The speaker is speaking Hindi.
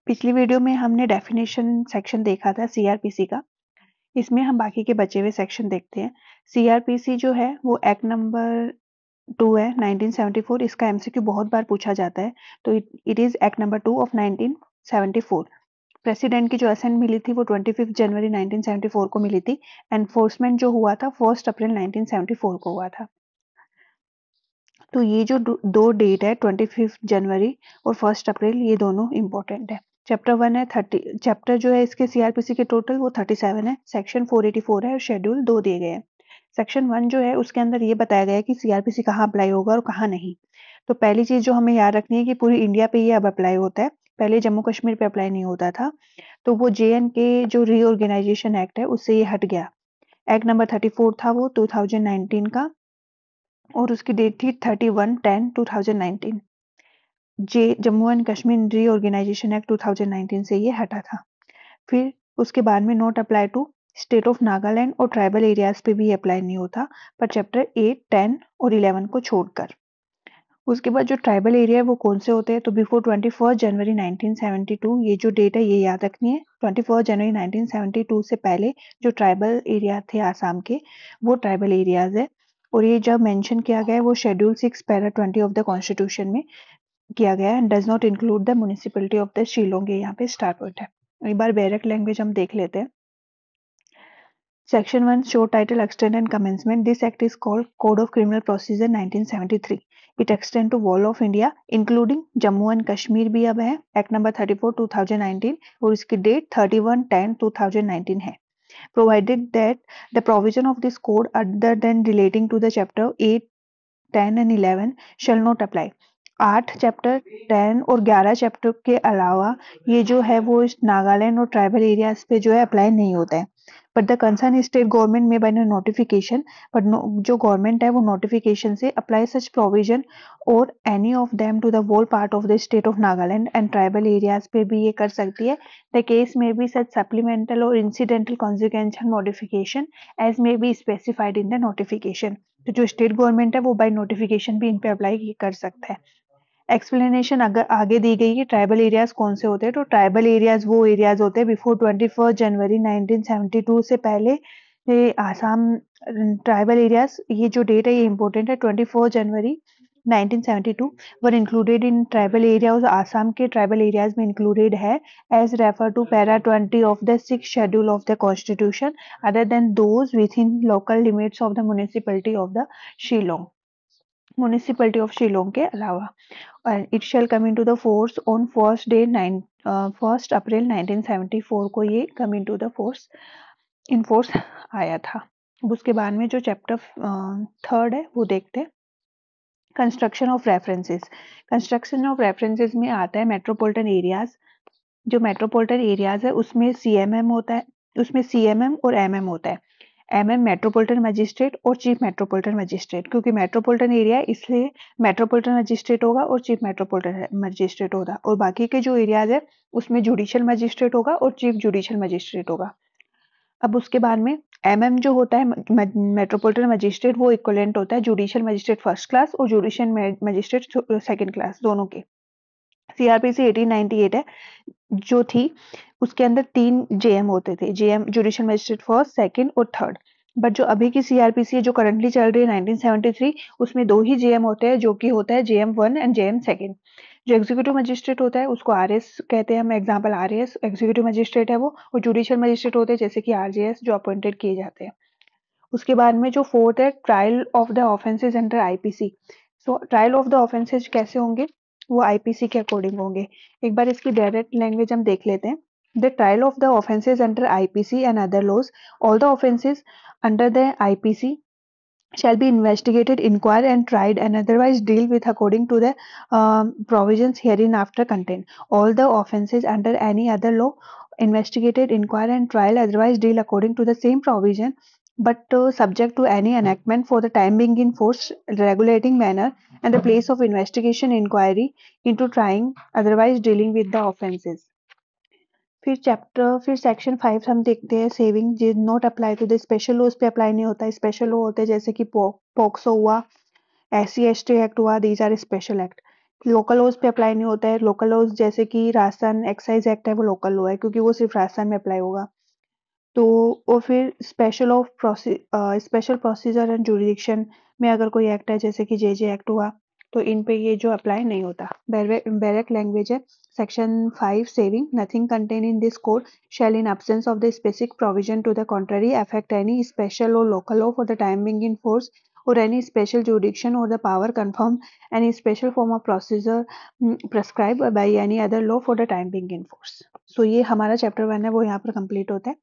पिछली वीडियो में हमने डेफिनेशन सेक्शन देखा था सीआरपीसी का। इसमें हम बाकी के बचे हुए सेक्शन देखते हैं। सीआरपीसी जो है वो एक्ट नंबर 2 है 1974। इसका एमसीक्यू बहुत बार पूछा जाता है, तो it is act number 2 of 1974। President की जो असेंट मिली थी वो 25 जनवरी 1974 को मिली थी। एनफोर्समेंट जो हुआ था 1 अप्रैल 1974 को हुआ था। तो ये जो दो डेट है 25 जनवरी और 1 अप्रैल, ये दोनों इंपॉर्टेंट है। चैप्टर 1 है 30। चैप्टर जो है इसके सीआरपीसी के टोटल वो 37 है। सेक्शन 484 है और शेड्यूल 2 दिए गए हैं। सेक्शन 1 जो है उसके अंदर ये बताया गया है कि सीआरपीसी कहाँ अप्लाई होगा और कहाँ नहीं। तो पहली चीज जो हमें याद रखनी है कि पूरी इंडिया पे ये अब अप्लाई होता है, पहले जम्मू कश्मीर पे अप्लाई नहीं होता था। तो वो JNK जो रीऑर्गेनाइजेशन एक्ट है उससे ये हट गया। एक्ट नंबर 34 था वो 2019 का, और उसकी डेट थी 31/10/2019। Jammu and Kashmir reorganisation act 2019 से ये हटा था। फिर उसके बाद में not apply to state of Nagaland और ट्राइबल एरियाज पे भी अप्लाई नहीं होता, पर चैप्टर 8, 10 और 11 को छोड़कर। उसके बाद जो ट्राइबल एरिया है वो कौन से होते हैं, तो बिफोर 21 जनवरी 1972, ये जो डेट है ये याद रखनी है। 21 जनवरी 1972 से पहले जो ट्राइबल एरिया थे आसाम के, वो ट्राइबल एरियाज है। और ये जब मेंशन किया गया है वो schedule 6 para 20 of the constitution में किया गया है। Does not include the municipality of the Shillong, यहाँ पे स्टार्ट होता है। एक बार बैरक लैंग्वेज हम देख लेते हैं। Section 1 Show Title Extent and Commencement. This act is called Code of Criminal Procedure 1973. It extends to whole of India including Jammu and Kashmir भी अब है। Act number 34 2019 और इसकी डेट 31/10/2019 है। Provided that the provision of this code other than relating to the chapter 8, 10 and 11 shall not apply. 8 chapter 10 और 11 चैप्टर के अलावा ये जो है वो नागालैंड और ट्राइबल एरियाज पे जो है अप्लाई नहीं होता है। But the concern state government में बाय नोटिफिकेशन, बट जो गवर्नमेंट है वो नोटिफिकेशन से apply such provision or any of them to the whole part of the state of Nagaland and tribal areas पे भी ये कर सकती है। द केस में be such supplemental or incidental consequential modification as में be specified in the notification. तो जो स्टेट गवर्नमेंट है वो बाय नोटिफिकेशन भी इन पे अप्लाई कर सकता है। एक्सप्लेनेशन अगर आगे दी गई है ट्राइबल एरियाज कौन से होते हैं, तो ट्राइबल एरियाज वो एरियाज होते हैं बिफोर 21 जनवरी 1972 से पहले। ये आसाम ट्राइबल एरियाज, ये जो डेट है ये इंपॉर्टेंट है। 24 January 1972 were included in tribal areas. Assam के ट्राइबल एरियाज में इंक्लूडेड है as refer to para 20 of the 6th schedule of the constitution other than those within local limits of the municipality of the Shillong, municipality of Shillong के अलावा। and it shall come into the force on first अप्रैल 1974 को ये come into the force in force आया था। अब उसके बाद में जो चैप्टर 3 है वो देखते हैं। Construction of references. Construction of references में आता है मेट्रोपॉलिटन एरियाज। जो मेट्रोपॉलिटन एरियाज है उसमें CMM होता है, उसमें CMM और MM होता है। MM मेट्रोपॉलिटन मजिस्ट्रेट और चीफ मेट्रोपॉलिटन मजिस्ट्रेट, क्योंकि मेट्रोपॉलिटन एरिया इसलिए मेट्रोपॉलिटन मजिस्ट्रेट होगा और चीफ मेट्रोपॉलिटन मजिस्ट्रेट होगा। और बाकी के जो एरियाज है उसमें जुडिशियल मजिस्ट्रेट होगा और चीफ जुडिशियल मजिस्ट्रेट होगा। अब उसके बाद में MM जो होता है मेट्रोपॉलिटन मजिस्ट्रेट, वो इक्वलेंट होता है जुडिशियल मजिस्ट्रेट फर्स्ट क्लास और जुडिशियल मजिस्ट्रेट सेकंड क्लास दोनों के। CRPC 1898 है जो थी, उसके अंदर 3 JM होते थे, JM judicial magistrate first, second और थर्ड। बट जो अभी की CRPC है जो करंटली चल रही है 1973, उसमें 2 ही JM होते हैं, जो कि होता है JM 1 एंड JM 2। जो एग्जीक्यूटिव मजिस्ट्रेट होता है उसको RS कहते हैं हम, एग्जाम्पल RAS एग्जीक्यूटिव मजिस्ट्रेट है वो। और जुडिशियल मजिस्ट्रेट होते हैं जैसे कि RJS जो अपॉइंटेड किए जाते हैं। उसके बाद में जो 4th है trial of the offences under IPC। So trial of the offences कैसे होंगे, वो IPC के अकॉर्डिंग होंगे। एक बार इसकी डायरेक्ट लैंग्वेज हम देख लेते हैं। The trial of the offences under IPC and other laws, all the offences under the IPC shall be investigated, inquired and tried and otherwise deal with according to the provisions hereinafter contained. All the offences under any other law investigated, inquired and trial otherwise deal according to the same provision, but subject to any enactment for the time being in force regulating manner and the place of investigation, inquiry into trying otherwise dealing with the offences. फिर सेक्शन 5 हम देखते हैं। Saving did not apply to the special laws पे अप्लाई नहीं होता है। स्पेशल लॉ होते हैं जैसे कि पॉक्सो हुआ, SC ST एक्ट हुआ, these are special act. Local laws पे अप्लाई नहीं होता है। लोकल लॉज जैसे कि राजस्थान एक्साइज एक्ट है, वो लोकल लॉ है क्योंकि वो सिर्फ राजस्थान में अप्लाई होगा। तो और फिर स्पेशल प्रोसीजर एंड जुरिडिक्शन में अगर कोई एक्ट है जैसे कि जे एक्ट हुआ, तो इन पे ये जो अप्लाई नहीं होता। बैरक लैंग्वेज है। Section 5 saving nothing contain in this code shall in absence of the specific provision to the contrary affect any special or local law for the time being in force or any special jurisdiction or the power confirmed any special form of procedure prescribed by any other law for the time being in force। So ये हमारा चैप्टर 1 है, वो यहाँ पर कंप्लीट होता है।